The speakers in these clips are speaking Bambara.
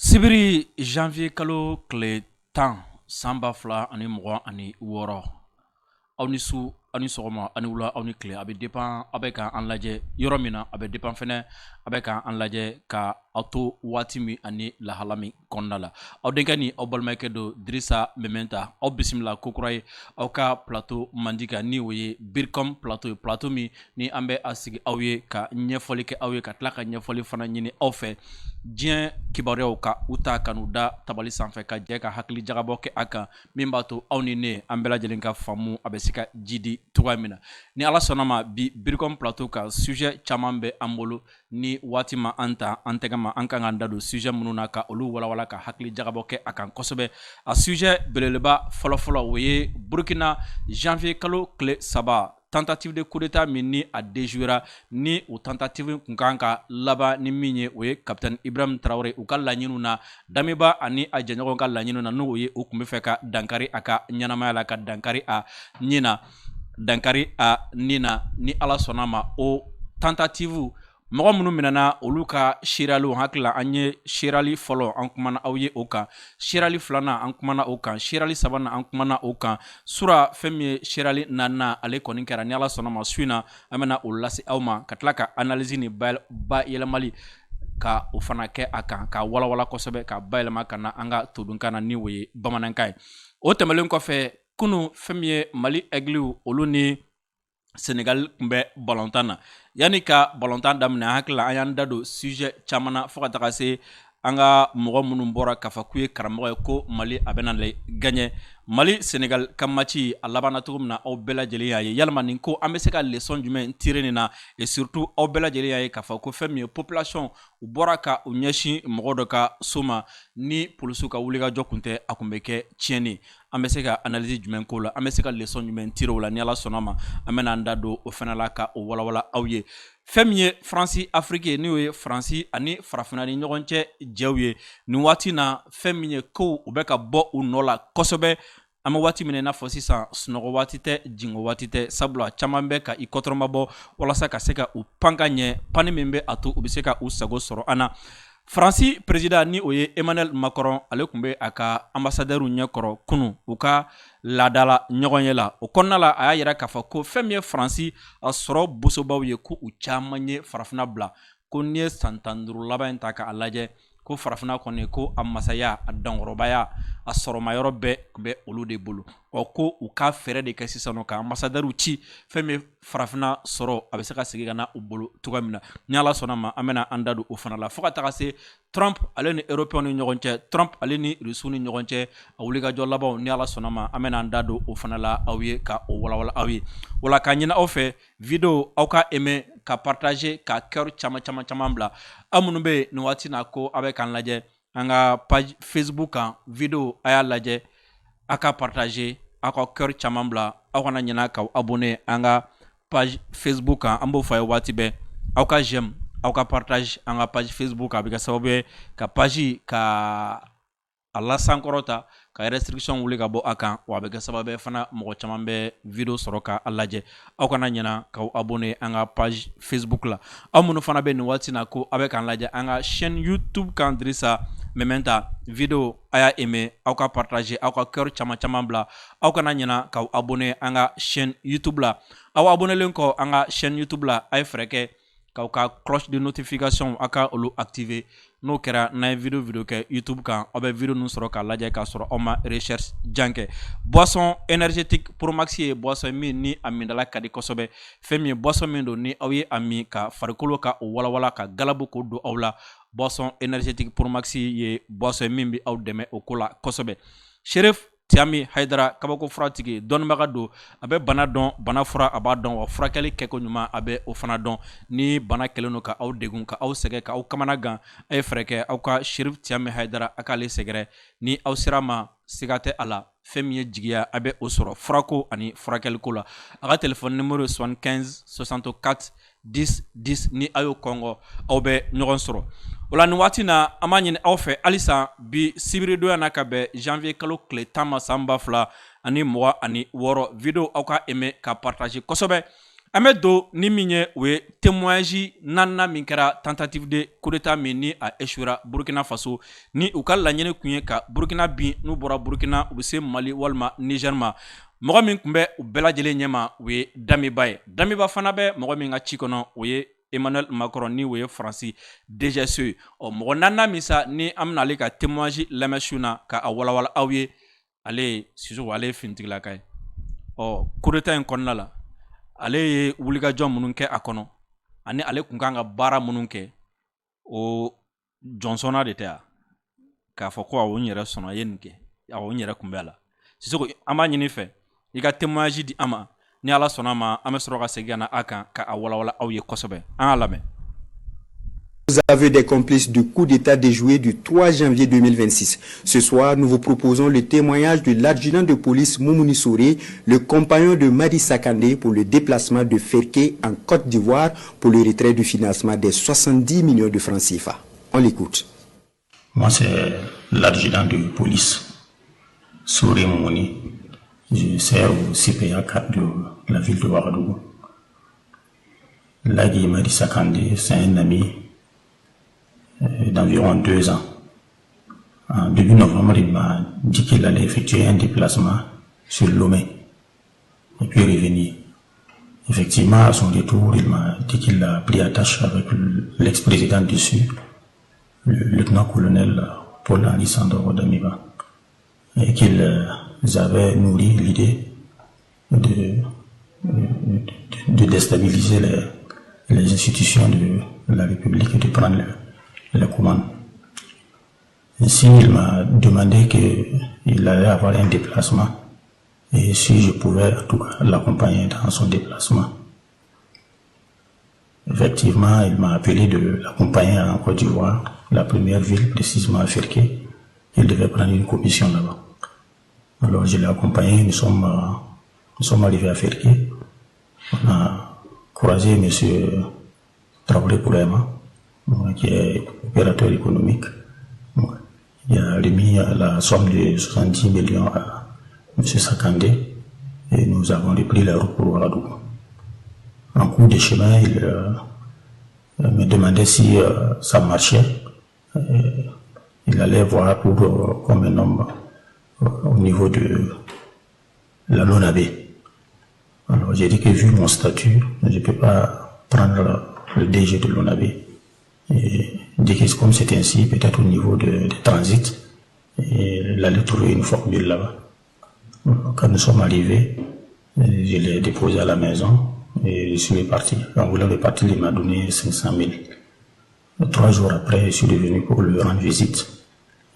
Sibiri janvier kalo tile 10 san 2026 aw ni su aw ni sɔgɔma ani wula aw ni tile a bɛ dépend aw bɛ ka an lajɛ yɔrɔ min na a bɛ dépend fɛnɛ a bɛ ka an lajɛ ka aw to waati min ani lahala min kɔnɔna la aw denkɛ ni aw balimakɛ don Dirisa Mementa aw bisimila ko kura ye aw ka plateau mandi kan ni o ye Bircom plateau plateau min ni an bɛ a sigi aw ye ka ɲɛfɔli kɛ aw ye ka tila ka ɲɛfɔli fana ɲini aw fɛ diɲɛ kibaruyaw ka u ta kanu da tabali sanfɛ ka jɛ ka hakili jagabɔ kɛ a kan min b'a to aw ni ne an bɛɛ lajɛlen ka faamu a bɛ se ka jidi cogoya min na ni ala sɔnna ma bi Bircom plateau ka sujet caman bɛ an bolo ni waati ma an ta an tɛgɛ ma an kan ka da don sujet minnu na ka olu walawala ka hakili jagabɔ kɛ a kan kosɛbɛ a sujet belebeleba fɔlɔfɔlɔ o ye Burkina janvier kalo tile 3 tentative de coup d'état min ni a déjouera ni o tentative kun kan ka laban ni min ye o ye capitaine Ibrahim Traoré u ka laɲiniw na Damiba ani a jɛɲɔgɔn ka laɲiniw na n'o ye u kun bɛ fɛ ka dankari a ka ɲɛnamaya la ka dankari a ɲin na dankari a nin na ni ala sɔnna ma o tentative mɔgɔ minnu minɛna olu ka seeraliw hakili an ye seerali fɔlɔ an kumana aw ye o kan seerali filanan an kumana o kan seerali sabanan an kumana o kan sura fɛn min ye seerali naaninan ale kɔni kɛra ni ala sɔnna ma su in na an bɛna o lase aw ma ka tila ka analyse ni bayɛlɛmali ka o fana kɛ a kan ka walawala kosɛbɛ ka bayɛlɛma ka na an ka todunkan na ni o ye bamanankan ye o tɛmɛlen kɔfɛ kunu fɛn min ye Mali Aigliw olu ni Senegal tun bɛ balontan na yanni ka balontan daminɛ hakili an y'an da don sujet caman na fo ka taga se an ka mɔgɔ minnu bɔra k'a fɔ k'u ye karamɔgɔ ye ko Mali a bɛna gagner Mali Senegal ka match a labanna cogo min na aw bɛɛ lajɛlen y'a ye yalima nin ko an bɛ se ka leçon jumɛn tirer nin na et surtout aw bɛɛ lajɛlen y'a ye k'a fɔ ko fɛn min ye population u bɔra ka u ɲɛsin mɔgɔ dɔ ka so ma ni polisiw ka wulikajɔ kun tɛ a kun bɛ kɛ tiɲɛni an bɛ se ka analyse jumɛn k'o la an bɛ se ka leçon jumɛn tirer o la ni ala sɔnna ma an bɛna an da don o fana la ka o walawala aw ye fɛn min ye France Afrique ye n'o ye France ani farafinna ni ɲɔgɔn cɛ jɛw ye nin waati na fɛn min ye ko u bɛ ka bɔ u nɔ la kosɛbɛ an bɛ waati min i n'a fɔ sisan sunɔgɔ waati tɛ jingo waati tɛ sabula caman bɛ ka i kɔtɔrɔmabɔ walasa ka se ka u pan ka ɲɛ pani min bɛ a to u bɛ se ka u sago sɔrɔ an na France président ni o ye Emmanuel Macron ale tun bɛ a ka ambassadeur ɲɛkɔrɔ kunu u ka laadala ɲɔgɔn ye la o kɔnɔna la a y'a yira k'a fɔ ko fɛn min ye France a sɔrɔ bosobaw ye ko u caman ye farafinna bila ko n'i ye san 15 laban in ta k'a lajɛ ko farafinna kɔni ko a masaya a dankɔrɔbaya a sɔrɔmayɔrɔ bɛɛ tun bɛ olu de bolo ko u ka fɛɛrɛ de kɛ sisan ka ambassadeur ci fɛn min farafinna sɔrɔ a bɛ se ka segin ka na u bolo cogoya min na ni ala sɔnna ma an bɛna an da don o fana la fo ka taga se Trump ale ni européens ni ɲɔgɔn cɛ Trump ale ni Russiw ni ɲɔgɔn cɛ a wulikajɔ labanw ni ala sɔnna ma an bɛna an da don o fana la aw ye ka o walawala aw ye o la k'a ɲini aw fɛ video aw ka aimer ka partager ka cœur caman bila aw minnu bɛ yen nin waati na ko aw bɛ k'an lajɛ an ka page Facebook kan video a y'a lajɛ aw ka partager aw ka cœur caman bila aw kana ɲinɛ k'aw abonner an ka page Facebook kan an b'o fɔ a ye waati bɛɛ aw ka j'aime aw ka partage an ka page Facebook a bɛ kɛ sababu ye ka page ka a lasankɔrɔta ka restriction wuli ka bɔ a kan wa a bɛ kɛ sababu ye fana mɔgɔ caman bɛ video sɔrɔ k'a lajɛ aw kana ɲinɛ k'aw abonner an ka page Facebook la aw minnu fana bɛ nin waati na ko aw bɛ k'an lajɛ an ka chaîne YouTube kan Dirisa Mementa video a y'a aimer aw ka partager aw ka cœur caman bila aw kana ɲinɛ k'aw abonner an ka chaîne YouTube la aw abonnelen kɔ an ka chaîne YouTube la a ye fɛɛrɛ kɛ k'aw ka cloche de notification aw ka olu activer n'o kɛra n'an ye video kɛ YouTube kan aw bɛ video ninnu sɔrɔ k'a lajɛ k'a sɔrɔ aw ma recherche jan kɛ boisson énergétique Pro Max ye boisson min ni a mindala ka di kosɛbɛ fɛn min ye boisson min don ni aw ye a min ka farikolo ka o walawala ka galabu k'o don aw la boisson énergétique Pro Max ye boisson min bɛ aw dɛmɛ o ko la kosɛbɛ Sheriff Tiami Haidara kabako furatigi dɔnnibaga don a bɛ bana dɔn bana fura a b'a dɔn wa furakɛli kɛko ɲuman a bɛ o fana dɔn ni bana kɛlen don ka aw degun ka aw sɛgɛn ka aw kamana gan a ye fɛɛrɛ kɛ aw ka Sheriff Tiami Haidara a k'ale sɛgɛrɛ ni aw sera ma siga tɛ a la fɛn min ye jigiya a bɛ o sɔrɔ furako ani furakɛliko la a ka téléphone numéro 75 64 10 10 ni a y'o kɔngɔ aw bɛ ɲɔgɔn sɔrɔ o la nin waati na an b'a ɲini aw fɛ halisa bi sibiridonya na ka bɛn janvier kalo tile 10 ma san 2026 video aw ka aimer ka partager kosɛbɛ Amedo ni minye we témoignage nanna min kɛra tentative de coup d'état min ni a échouera Burkina Faso ni u ka laɲini kun ye ka Burkina bin n'u bɔra Burkina u bɛ se Mali walima Niger ma mɔgɔ min kun bɛ u bɛɛ lajɛlen ɲɛma u ye Damiba ye Damiba fana bɛ mɔgɔ min ka ci kɔnɔ o ye Emmanuel Macron ni o ye Faransi DGSE ye mɔgɔ nanna min sa ni an bɛna ale ka témoignage lamɛn su na ka a walawala aw ye ale Sisoko ale ye finitigilaka ye coup d'état in kɔnɔna la ale ye wulikajɔ minnu kɛ a kɔnɔ ani ale kun kan ka baara minnu kɛ o jɔnsɔnna de tɛ a k'a fɔ ko awɔ n yɛrɛ sɔnna ye nin kɛ awɔ n yɛrɛ kun bɛ a la Sisoko an b'a ɲini fɛ i ka témoignage di an ma ni Ala sɔnna ma an bɛ sɔrɔ ka segin ka na a kan ka a walawala aw ye kosɛbɛ an y'a lamɛn. Vous avez des complices du coup d'État déjoué du 3 janvier 2026. Ce soir, nous vous proposons le témoignage de l'adjudant de police Moumouni Souré, le compagnon de Madi Sakandé pour le déplacement de Ferké en Côte d'Ivoire pour le retrait du financement des 70 millions de francs CFA. On l'écoute. Moi, c'est l'adjudant de police Souré Moumouni. Je sers au CPA 4 de la ville de Ouagadougou. Lagui Madi Sakandé, c'est un ami d'environ 2 ans. En début novembre, il m'a dit qu'il allait effectuer un déplacement sur Lomé et puis revenir. Effectivement, à son retour, il m'a dit qu'il a pris attache avec l'ex-président du Sud, le lieutenant-colonel Paul-Henri Sandoro Damiba, et qu'ils avaient nourri l'idée de déstabiliser les institutions de la République et de prendre la commande. Ainsi, il m'a demandé qu'il allait avoir un déplacement et si je pouvais en tout cas l'accompagner dans son déplacement. Effectivement, il m'a appelé de l'accompagner en Côte d'Ivoire, la première ville, précisément à Ferké. Il devait prendre une commission là-bas. Alors je l'ai accompagné, nous sommes arrivés à Ferké. On a croisé M. Traoré Poulema, qui est opérateur économique. Il a remis la somme de 70 millions à M. Sakandé et nous avons repris la route pour Ouagadougou. En cours de chemin, il me demandait si ça marchait. Il allait voir pour comme un homme au niveau de la LONAB. Alors j'ai dit que vu mon statut, je ne peux pas prendre le DG de l'ONAB. Et dès que comme c'est ainsi, peut-être au niveau de transit, il allait trouver une formule là-bas. Quand nous sommes arrivés, je l'ai déposé à la maison et je suis parti. Quand vous l'avez parti, il m'a donné 500 000. 3 jours après, je suis revenu pour lui rendre visite.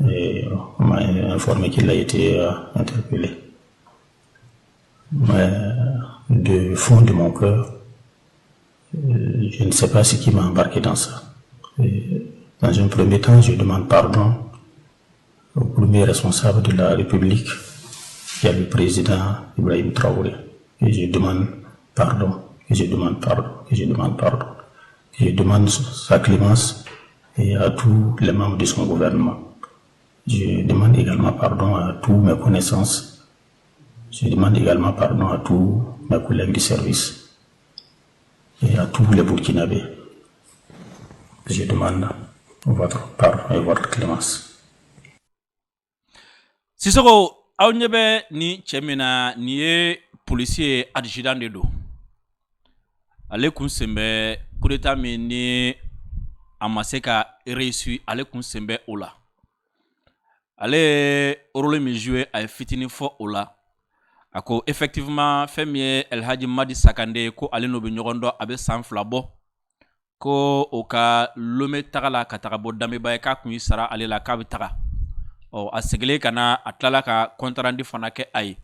Et on m'a informé qu'il a été interpellé. Mais du fond de mon cœur, je ne sais pas ce qui m'a embarqué dans ça. Et dans un premier temps, je demande pardon au premier responsable de la République, qui est le président Ibrahim Traoré. Et je demande pardon, et je demande pardon, et je demande pardon. Et je demande sa clémence et à tous les membres de son gouvernement. Je demande également pardon à tous mes connaissances. Je demande également pardon à tous mes collègues de service et à tous les Burkinabés. Je demande votre pardon et votre clémence. Sisoko aw ɲɛ bɛ ni cɛ min na nin ye policier adjudant de don ale kun sen bɛ coup d'état min ni a ma se ka réussir ale kun sen bɛ o la ale ye rôle min joué a ye fitinin fɔ o la a ko effectivement fɛn min ye Elhaji Madi Sakandé ko ale n'o bɛ ɲɔgɔn dɔn a bɛ san 2 bɔ ko o ka Lomé taga la ka taga bɔ Damiba ye k'a kun y'i sara ale la k'a bɛ taga a segilen ka na a tilala ka compte rendu fana kɛ a ye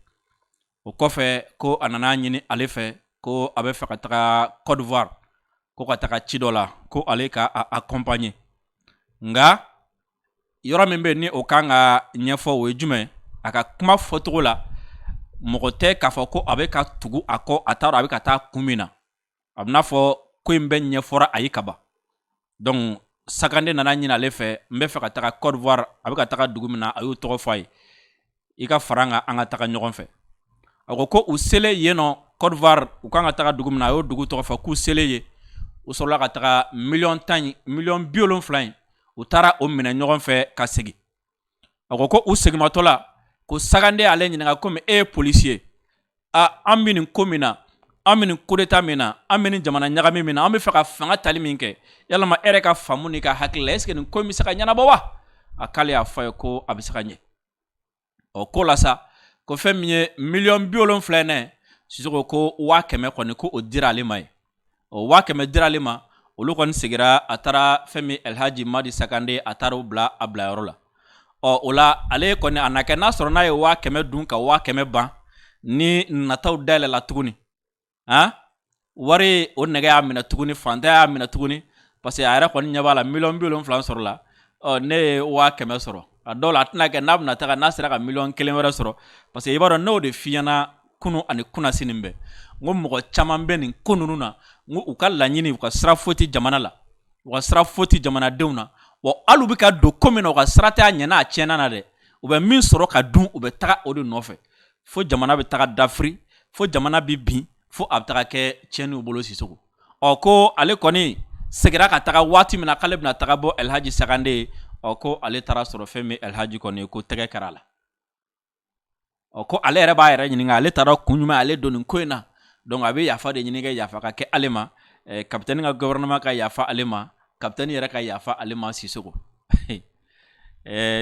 o kɔfɛ ko a nana ɲini ale fɛ ko a bɛ fɛ ka taga Côte d'Ivoire ko ka taga ci dɔ la ko ale ka a accompagner nka yɔrɔ min bɛ ni o kan ka ɲɛfɔ o ye jumɛn a ka kuma fɔcogo la mɔgɔ tɛ k'a fɔ ko a bɛ ka tugu a kɔ a t'a dɔn a bɛ ka taa kun min na a bɛ n'a fɔ ko in bɛ ɲɛfɔra a ye ka ban donc Sakandé nana ɲini ale fɛ n bɛ fɛ ka taga Côte d'Ivoire a bɛ ka taga dugu min na a y'o tɔgɔ fɔ a ye i ka fara an ka taga ɲɔgɔn fɛ a ko u selen yen nɔ Côte d'Ivoire u kan ka taga dugu min na a y'o dugu tɔgɔ fɔ k'u selen ye u sɔrɔla ka taga $1,000,000 u taara o minɛ ɲɔgɔn fɛ ka segin a ko u segimatɔ la ko Sagande ale ɲininka komi e ye polisi ye an bɛ nin ko min na an bɛ nin coup d'état min na an bɛ nin jamana ɲagami min na an bɛ fɛ ka fanga tali min kɛ yalama e yɛrɛ ka faamu n'i ka hakili la est-ce que nin ko in bɛ se ka ɲɛnabɔ wa a k'ale y'a fɔ a ye ko a bɛ se ka ɲɛ ko la sa ko fɛn min ye $70,000 nɛ Sisoko ko 100,000 kɔni ko o dira ale ma ye o 100,000 dira ale ma olu kɔni segira a taara fɛn min Elhaji Madi Sakande a taara o bila a bilayɔrɔ la o la ale kɔni a na kɛ n'a sɔrɔ n'a ye 100,000 dun ka 100,000 ban ni nataw dayɛlɛla tuguni wari o nɛgɛ y'a minɛ tuguni fantan y'a minɛ tuguni parce que a yɛrɛ kɔni ɲɛ b'a la $70,000 sɔrɔ la ne ye 100,000 sɔrɔ a dɔw la a tɛna kɛ n'a bɛna taga n'a sera ka $1,000,000 wɛrɛ sɔrɔ parce que i b'a dɔn n'o de f'i ɲɛna kunu ani kunasini bɛɛ n ko mɔgɔ caman bɛ nin ko ninnu na n ko u ka laɲini u ka sira foyi tɛ jamana la u ka sira foyi tɛ jamanadenw na wa hali u bɛ ka don ko min na u ka sira tɛ a ɲɛna a tiɲɛna na dɛ u bɛ min sɔrɔ ka dun u bɛ taga o de nɔfɛ fo jamana bɛ taga dafiri fo jamana bɛ bin fo a bɛ taga kɛ tiɲɛniw bolo Sisoko ko ale kɔni segira ka taga waati min na k'ale bɛna taga bɔ Elhaji Sagande ye ko ale taara sɔrɔ fɛn min Elhaji kɔni ye ko tɛgɛ kɛra a la ko ale yɛrɛ b'a yɛrɛ ɲininka ale taara kun jumɛn ale don nin ko in na donc a bɛ yafa de ɲini kɛ yafa ka kɛ ale ma capitaine ka gouvernement ka yafa ale ma capitaine yɛrɛ ka yafa ale ma Sisoko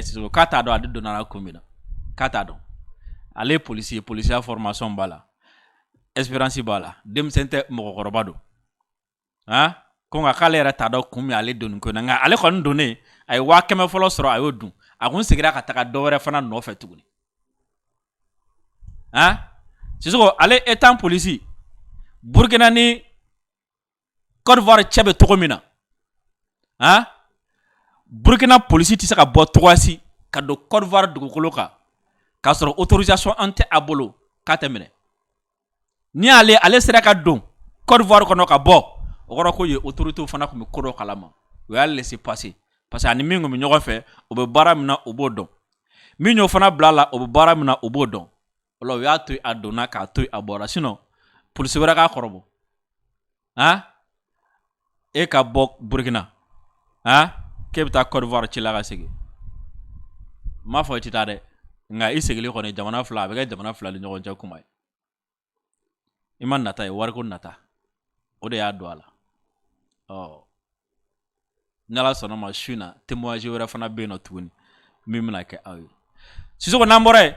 Sisoko k'a t'a dɔn ale donna kun min na k'a t'a dɔn ale ye polisi ye polisiya formation b'a la expérience b'a la denmisɛn tɛ mɔgɔkɔrɔba don ko nka k'ale yɛrɛ t'a dɔn kun min ale don nin ko in na nka ale kɔni donnen a ye 100,000 fɔlɔ sɔrɔ a y'o dun a kun segira ka taga dɔ wɛrɛ fana nɔfɛ tuguni Sisoko ale étant polisi Burkina ni Côte d'Ivoire cɛ bɛ cogo min na Burkina polisi tɛ se ka bɔ cogoyasi ka don Côte d'Ivoire dugukolo kan k'a sɔrɔ autorisation an tɛ a bolo k'a tɛ minɛ ni ale sera ka don Côte d'Ivoire kɔnɔ ka bɔ o kɔrɔ ko ye autorités fana tun bɛ ko dɔ kalama u y'a laisser passer parce que ani min tun bɛ ɲɔgɔn fɛ o bɛ baara min na o b'o dɔn min y'o fana bila la o bɛ baara min na o b'o dɔn o la u y'a to a donna k'a to a bɔra sinon polisi wɛrɛ k'a kɔrɔbɔ e ka bɔ Burkina k'e bɛ taa Côte d'Ivoire ci la ka segin n m'a fɔ i tɛ taa dɛ nka i seginlen kɔni jamana fila a bɛ kɛ jamana fila ni ɲɔgɔn cɛ kuma ye i ma nata ye wariko nata o de y'a don a la ni Ala sɔnna ma su in na témoignage wɛrɛ fana bɛ yen nɔ tuguni min bɛna kɛ aw ye Sisoko n'an bɔra yen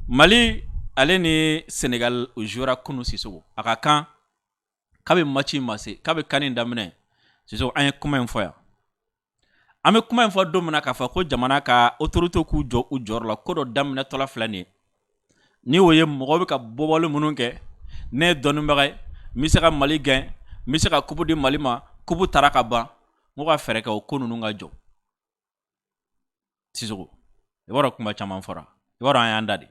Mali ale ni Senegal u jouera kunu Sisoko a ka kan k'a bɛ match in ma se k'a bɛ kan in daminɛ Sisoko an ye kuma in fɔ yan an bɛ kuma in fɔ don min na k'a fɔ ko jamana ka autorité k'u jɔ u jɔyɔrɔ la ko dɔ daminɛtɔla filɛ nin ye ni o ye mɔgɔw bɛ ka bɔbɔli minnu kɛ ne ye dɔnnibaga ye n bɛ se ka Mali gɛn n bɛ se ka coupe di Mali ma coupe taara ka ban n ko ka fɛɛrɛ kɛ o ko ninnu ka jɔ Sisoko i b'a dɔn kuma caman fɔra i b'a dɔn an y'an da de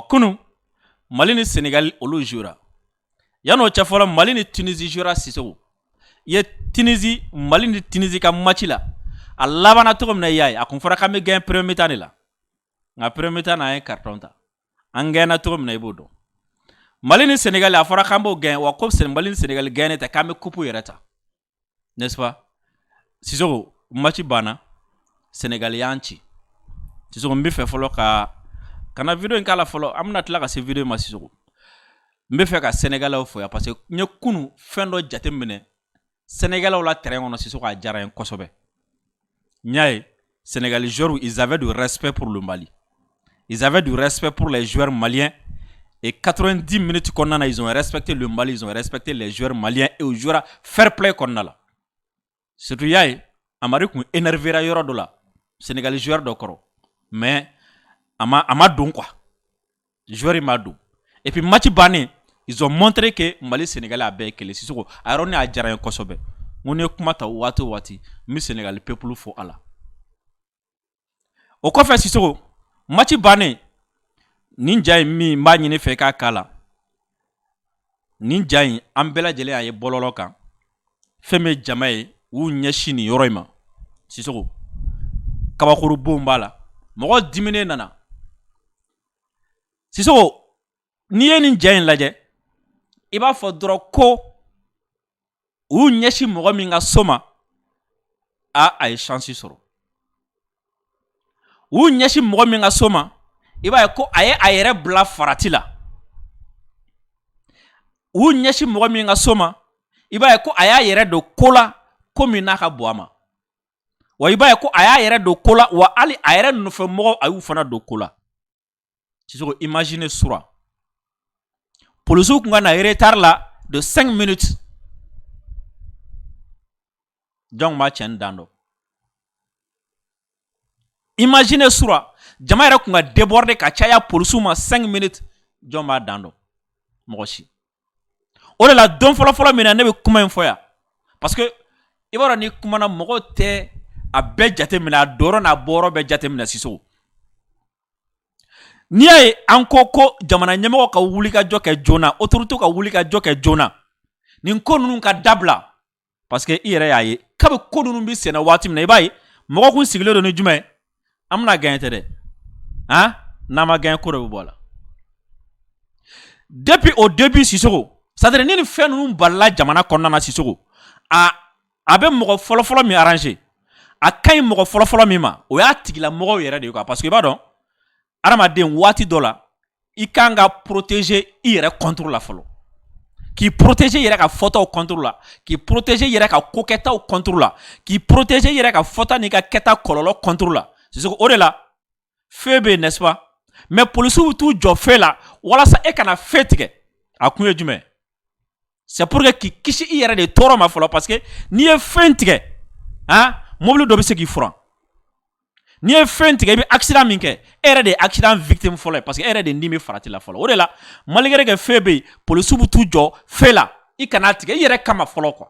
kunu Mali ni Senegal olu jouera yan'o cɛ fɔlɔ Mali ni Tunisie jouera Sisoko i ye Mali ni Tunisie ka match la a labanna cogo min na i y'a ye a kun fɔra k'an bɛ gagner premier mi-temps de la nka premier mi-temps na an ye carton ta an gagner cogo min na i b'o dɔn Mali ni Senegal a fɔra k'an b'o gagner wa ko Mali ni Senegal gagner tɛ k'an bɛ coupe yɛrɛ ta n'est-ce pas Sisoko match banna Senegal y'an ci Sisoko n bɛ fɛ fɔlɔ kana video in k'a la fɔlɔ an bɛna tila ka se video ma Sisoko n bɛ fɛ ka Sénégalais fo yan parce que n ye kunu fɛn dɔ jateminɛ Sénégalais la terrain kɔnɔ Sisoko a diyara n ye kosɛbɛ n y'a ye Sénégalais joueurs ils avaient du respect pour le Mali ils avaient du respect pour les joueurs maliens et 90 minutes kɔnɔna na ils ont respecté le Mali ils ont respecté les joueurs maliens et aux joueurs fair play kɔnɔna la surtout y'a ye Amari kun énervera yɔrɔ dɔ la Sénégalais joueur dɔ kɔrɔ mais a ma don quoi joueur m'a don et puis match bannen ils ont montré que Mali Sénégalais a bɛɛ kelen Sisoko a yɔrɔ ni a diyara n ye kosɛbɛ n ko ni ye kuma ta waati o waati n bɛ Sénégal peuple fo a la o kɔfɛ Sisoko match bannen nin ja in min n b'a ɲini fɛ k'a k'a la nin ja in an bɛɛ lajɛlen y'a ye bɔlɔlɔ kan fɛn bɛ jama ye u ɲɛsin nin yɔrɔ in ma Sisoko kabakuru bon b'a la mɔgɔ diminen nana Sisoko n'i ye nin jɛ in lajɛ i b'a fɔ dɔrɔn ko u ɲɛsi mɔgɔ min ka so ma a ye chance sɔrɔ u ɲɛsi mɔgɔ min ka so ma i b'a ye ko a ye a yɛrɛ bila farati la u ɲɛsi mɔgɔ min ka so ma i b'a ye ko a y'a yɛrɛ don ko la ko min n'a ka bon a ma wa i b'a ye ko a y'a yɛrɛ don ko la wa hali a yɛrɛ nɔfɛ mɔgɔw a y'u fana don ko la Sissoko imagine sura polisiw kun ka na retard la de 5 minutes jɔn b'a cɛn dan dɔ imagine sura jama yɛrɛ kun ka déborder ka caya polisiw ma 5 minutes jɔn b'a dan dɔ mɔgɔ si o de la don fɔlɔ min na ne bɛ kuma in fɔ yan parce que i b'a dɔn ni kuma na mɔgɔ tɛ a bɛɛ jate minɛ a dɔrɔn n'a bɔrɔ bɛɛ jate minɛ Sissoko n'i y'a ye an ko jamana ɲɛmɔgɔ ka wuli ka jɔ kɛ joona autorité ka wuli ka jɔ kɛ joona nin ko ninnu ka dabila parce que i yɛrɛ y'a ye kabi ko ninnu bɛ senna waati min na i b'a ye mɔgɔ kun sigilen don ni jumɛn an bɛna gagner tɛ dɛ n'an ma gagner ko dɔ bɛ bɔ a la depuis au début Sissoko c'est-à-dire ni nin fɛn ninnu balila jamana kɔnɔna na Sissoko a bɛ mɔgɔ fɔlɔ min arranger a ka ɲi mɔgɔ fɔlɔ min ma o y'a tigila mɔgɔw yɛrɛ de ye quoi parce que i b'a dɔn adamaden waati dɔ la i kan ka protéger i yɛrɛ contre la fɔlɔ k'i protéger i yɛrɛ ka fɔtaw contre la k'i protéger i yɛrɛ ka kokɛtaw contre la k'i protéger i yɛrɛ ka fɔta n'i ka kɛta kɔlɔlɔ contre la Sissoko o de la feu bɛ yen n'est-ce pas mais polisiw bɛ t'u jɔ feu la walasa e kana feu tigɛ a kun ye jumɛn c'est pour que k'i kisi i yɛrɛ de tɔɔrɔ ma fɔlɔ parce que n'i ye fɛn tigɛ mobili dɔ bɛ se k'i furan n'i ye fɛn tigɛ i bɛ accident min kɛ e yɛrɛ de ye accident victime fɔlɔ ye parce que e yɛrɛ de ni bɛ farati la fɔlɔ o de la malgré que fɛn bɛ yen polisiw bɛ t'u jɔ fɛn la i kana tigɛ i yɛrɛ kama fɔlɔ quoi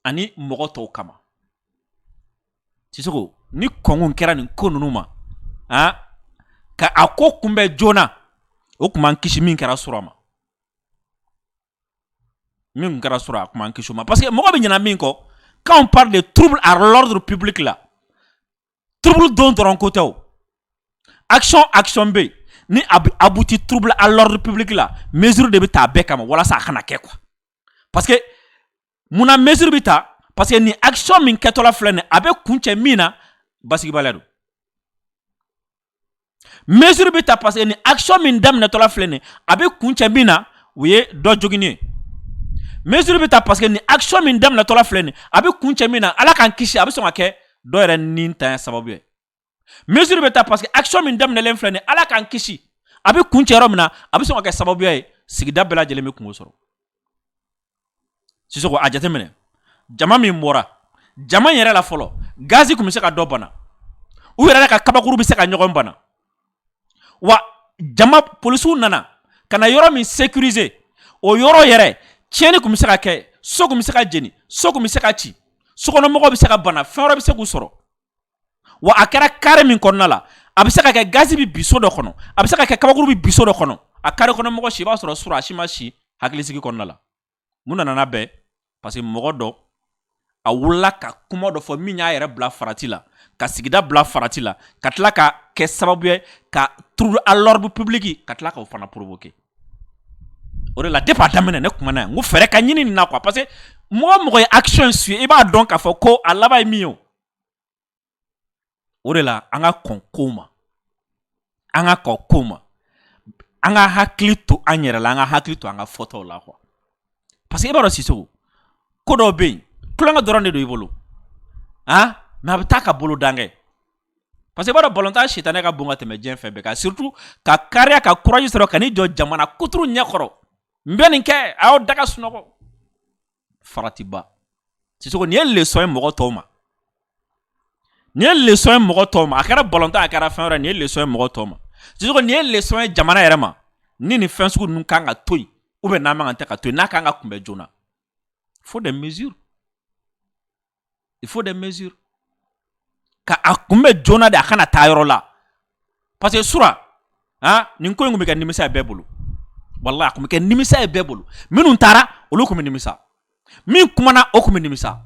ani mɔgɔ tɔw kama Sissoko ni kɔnkɔn kɛra nin ko ninnu ma ka a ko kunbɛn joona o tun b'an kisi min kɛra sɔrɔ ma min kun kɛra sɔrɔ a tun b'an kisi o ma parce que mɔgɔ bɛ ɲinɛ min kɔ quand on parle de trouble à l'ordre public là trouble don dɔrɔn ko tɛ o action bɛ yen ni a bɛ abouti trouble à l'ordre public la mesure de bɛ ta a bɛɛ kama walasa a kana kɛ quoi parce que munna mesure bɛ ta parce que ni action min kɛtɔla filɛ nin a bɛ kuncɛ min na basigibaliya don mesure bɛ ta parce que ni action min daminɛtɔla filɛ nin a bɛ kuncɛ min na o ye dɔ jogini ye mesure bɛ ta parce que ni action min daminɛtɔla filɛ nin a bɛ kuncɛ min na ala k'an kisi a bɛ sɔn ka kɛ dɔ yɛrɛ ni ntanya sababu ye mesure bɛ ta parce que action min daminɛlen filɛ nin ala k'an kisi a bɛ kuncɛ yɔrɔ min na a bɛ sɔn ka kɛ sababu ye sigida bɛɛ lajɛlen bɛ kungo sɔrɔ Sissoko a jateminɛ jama min bɔra jama yɛrɛ la fɔlɔ gazi kun bɛ se ka dɔ bana u yɛrɛ ka kabakuru bɛ se ka ɲɔgɔn bana wa jama polisiw nana ka na yɔrɔ min sécuriser o yɔrɔ yɛrɛ tiɲɛni kun bɛ se ka kɛ so kun bɛ se ka jeni so kun bɛ se ka ci sokɔnɔmɔgɔw bɛ se ka bana fɛn wɛrɛ bɛ se k'u sɔrɔ wa a kɛra carré min kɔnɔna la a bɛ se ka kɛ gazi bɛ bi so dɔ kɔnɔ a bɛ se ka kɛ kabakuru bɛ bi so dɔ kɔnɔ a carré kɔnɔ mɔgɔ si i b'a sɔrɔ sura a si ma si hakilisigi kɔnɔna la mun nana n'a bɛɛ parce que mɔgɔ dɔ a wulila ka kuma dɔ fɔ min y'a yɛrɛ bila farati la ka sigida bila farati la ka tila ka kɛ sababu ye ka trouble à l'ordre public ka tila k'o fana provoquer o de la depuis a daminɛ ne kuma na yan n ko fɛɛrɛ ka ɲini nin na quoi parce que mɔgɔ ye action suit i b'a dɔn k'a fɔ ko a laban ye min ye o de la an ka kɔn kow ma an ka kɔn kow ma an ka hakili to an yɛrɛ la an ka hakili to an ka fɔtaw la quoi parce que i b'a dɔn Sissoko ko dɔw bɛ yen kulonkɛ dɔrɔn de don i bolo mais a bɛ taa ka bolo dan kɛ parce que i b'a dɔn balontan sitanɛ ka bon ka tɛmɛ diɲɛ fɛn bɛɛ kan surtout ka kariya ka courage sɔrɔ ka n'i jɔ jamana kuturu ɲɛkɔrɔ n bɛ nin kɛ a y'aw daga sunɔgɔ faratiba Sissoko nin ye leçon ye mɔgɔ tɔw ma nin ye leçon ye mɔgɔ tɔw ma a kɛra balontan a kɛra fɛn wɛrɛ nin ye leçon ye mɔgɔ tɔw ma Sissoko nin ye leçon ye jamana yɛrɛ ma ni nin fɛn sugu ninnu kan ka to yen ou bien n'a man kan tɛ ka to yen n'a kan ka kunbɛn joona il faut des mesures il faut des mesures ka a kunbɛn joona de a kana taa yɔrɔ la parce que sura nin ko in kun bɛ kɛ nimisa ye bɛɛ bolo wallahi a kun bɛ kɛ nimisa ye bɛɛ bolo minnu taara olu kun bɛ nimisa min kumana o kun bɛ nimisa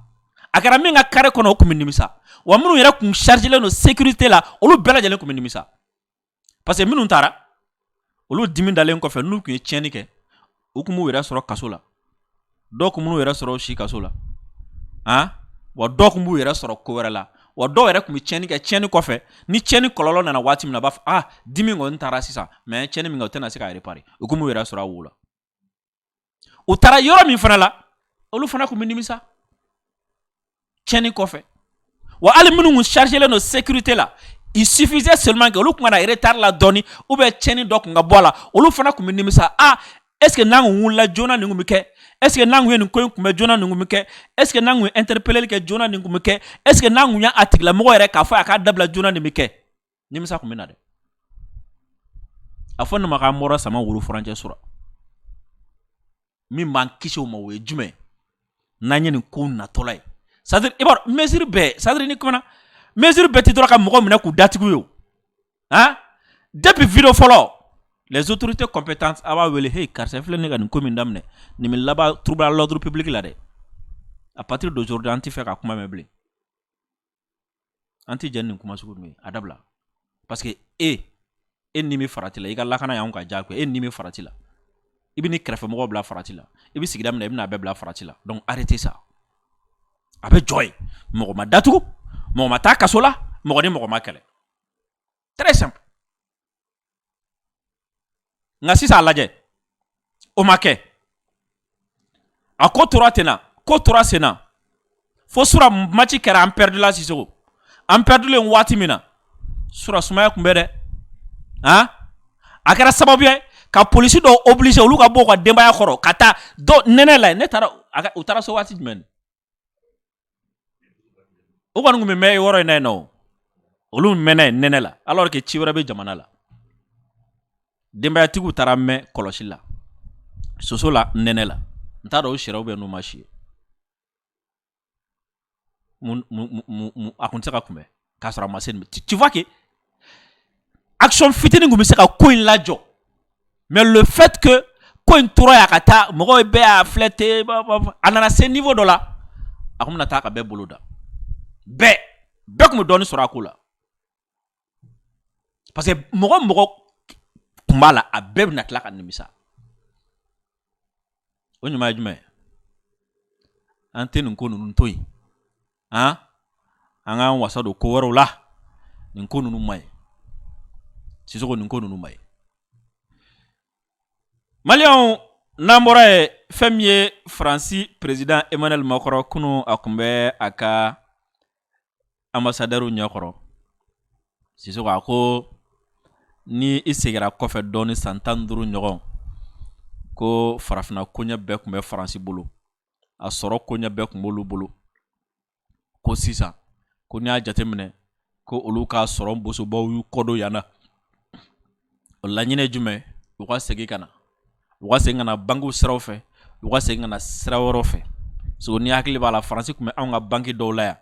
a kɛra min ka carré kɔnɔ o kun bɛ nimisa wa minnu yɛrɛ kun chargelen don sécurité la olu bɛɛ lajɛlen kun bɛ nimisa parce que minnu taara olu dimi dalen kɔfɛ n'u kun ye tiɲɛni kɛ u kun b'u yɛrɛ sɔrɔ kaso la dɔw kun b'u yɛrɛ sɔrɔ si kaso la wa dɔw kun b'u yɛrɛ sɔrɔ ko wɛrɛ la wa dɔw yɛrɛ kun bɛ tiɲɛni kɛ tiɲɛni kɔfɛ ni tiɲɛni kɔlɔlɔ nana waati min na a b'a fɔ dimi kɔni taara sisan mais tiɲɛni min kɛ u tɛna se k'a réparer u kun b'u yɛrɛ sɔrɔ a wo la u taara yɔrɔ min fana la olu fana kun bɛ nimisa tiɲɛni kɔfɛ wa hali minnu kun chargelen don sécurité la il suffisait seulement que olu kun kana retard la dɔɔni ou bien tiɲɛni dɔ kun ka bɔ a la olu fana kun bɛ nimisa est ce que n'an kun wulila joona nin kun bɛ kɛ est ce que n'an kun ye nin ko in kunbɛ joona nin kun bɛ kɛ est ce que n'an kun ye interpellé kɛ joona nin kun bɛ kɛ est ce que n'an kun y'a tigilamɔgɔ yɛrɛ k'a fɔ a k'a dabila joona nin bɛ kɛ nimisa kun bɛ na dɛ a fɔ ne ma k'an bɔra sama woro furancɛ sɔrɔ min b'an kisi o ma o ye jumɛn n'an ye nin ko natɔla ye c'est à dire i b'a dɔn mesure bɛɛ c'est à dire ni kumana mesure bɛɛ tɛ dɔrɔn ka mɔgɔ minɛ k'u datigiw ye o depuis vidéo fɔlɔ les autorités compétentes a b'a wele hey karisa filɛ ne ka nin ko min daminɛ nin bɛ laban trouble à l'ordre public la dɛ à partir d'aujourd'hui an tɛ fɛ ka kuma mɛn bilen an tɛ jɛn nin kuma sugu ninnu ye a dabila parce que e ni min farati la i ka lakana y'anw ka diya e ni min farati la i bɛ ni kɛrɛfɛmɔgɔw bila farati la i bɛ sigida min na i bɛ n'a bɛɛ bila farati la donc arrêtez ça a bɛ jɔ ye mɔgɔ ma datugu mɔgɔ ma taa kaso la mɔgɔ ni mɔgɔ ma kɛlɛ très simple nka sisan a lajɛ o ma kɛ a ko tora ten na ko tora sen na fo sura match kɛra an perdula Sisoko an perdulen waati min na sura sumaya kun bɛ dɛ a kɛra sababu ye ka polisi dɔw obligé olu ka bɔ u ka denbaya kɔrɔ ka taa nɛnɛ la ne taara u taara so waati jumɛn o kɔni kun bɛ mɛn yɔrɔ in na yen nɔ olu mɛnna nɛnɛ la alors que ci wɛrɛ bɛ jamana la denbayatigiw taara mɛn kɔlɔsi la soso la nɛnɛ la n t'a dɔn o sariyaw bɛ n'u ma si ye a kun tɛ se ka kunbɛn k'a sɔrɔ a ma se nin tu vois que action fitinin kun bɛ se ka ko in lajɔ mais le fait que ko in tora yan ka taa mɔgɔw bɛɛ y'a filɛ ten a nana se niveau dɔ la a kun bɛna taa ka bɛɛ bolo da bɛɛ kun bɛ dɔɔnin sɔrɔ a ko la parce que mɔgɔ kun b'a la a bɛɛ bɛna tila ka nimisa o ɲuman ye jumɛn ye an tɛ nin ko ninnu to yen an k'an wasa don ko wɛrɛw la nin ko ninnu man ɲi Sisoko nin ko ninnu man ɲi maliyɛnw n'an bɔra ye fɛn min ye Faransi président Emmanuel Macron kunu a kun bɛ a ka ambassadeur ɲɛkɔrɔ Sisoko a ko ni i seginna kɔfɛ dɔɔni san 15 ɲɔgɔn ko farafina koɲɛ bɛɛ kun bɛ Faransi bolo a sɔrɔ koɲɛ bɛɛ kun b'olu bolo ko sisan ko n'i y'a jateminɛ ko olu ka sɔrɔ bosobaw y'u kɔdon yan na o laɲini ye jumɛn u ka segin ka na u ka segin ka na bankiw siraw fɛ u ka segin ka na sira wɛrɛw fɛ so ni hakili b'a la Faransi kun bɛ anw ka banki dɔw la yan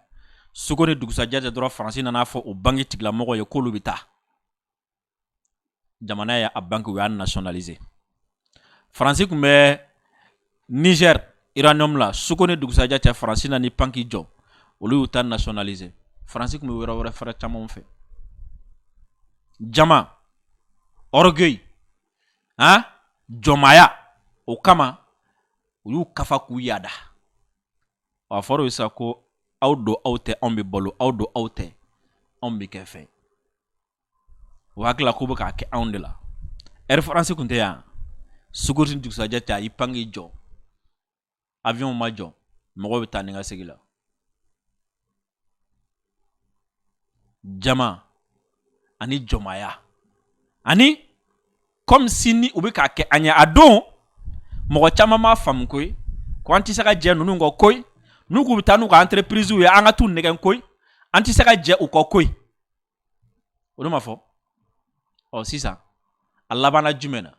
Sogo ni dugusajɛ dɔrɔn Faransi nana fɔ o banki tigilamɔgɔ ye k'olu bɛ taa jamana ye a banki u y'a nationaliser Faransi kun bɛ Niger uranium la Sogo ni dugusajɛ cɛ Faransi nana ni banki jɔ olu y'u ta nationaliser Faransi kun bɛ wɛrɛ fɛrɛ caman fɛ jama orgueil jɔnmaya o kama u y'u kafa k'u yada a fɔra sa ko aw do aw tɛ anw bɛ balo aw do aw tɛ anw bɛ kɛ fɛn o hakilila k'u bɛ k'a kɛ anw de la Air France kun tɛ yan Sogo ni dugusajɛ cɛ a y'i pan k'i jɔ avion ma jɔ mɔgɔw bɛ taa ni ka segin la jama ani jɔnmaya ani comme si ni u bɛ k'a kɛ an ye a don mɔgɔ caman m'a faamu koyi ko an tɛ se ka jɛ ninnu kɔ koyi n'u k'u bɛ taa n'u ka entreprise ye an ka t'u nɛgɛn koyi an tɛ se ka jɛ u kɔ koyi o de ma fɔ sisan a labanna jumɛn na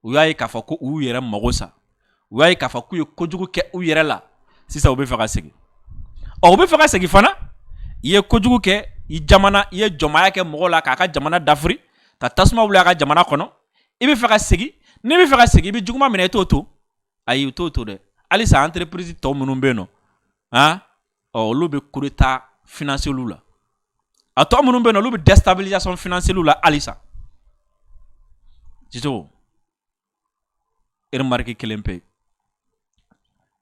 u y'a ye k'a fɔ ko u yɛrɛ mago sa u y'a ye k'a fɔ k'u ye kojugu kɛ u yɛrɛ la sisan u bɛ fɛ ka segin u bɛ fɛ ka segin fana i ye kojugu kɛ i jamana i ye jɔnmaya kɛ mɔgɔw la k'a ka jamana dafiri ka tasuma wuli a ka jamana kɔnɔ i bɛ fɛ ka segin n'i bɛ fɛ ka segin i bɛ juguman minɛ i t'o to ayi u t'o to dɛ halisa entreprise tɔ minnu bɛ yen nɔ olu bɛ coup d'état financier la a tɔ minnu bɛ yen nɔ olu bɛ déstabilisation financière la halisa Sisoko remarque kelen pe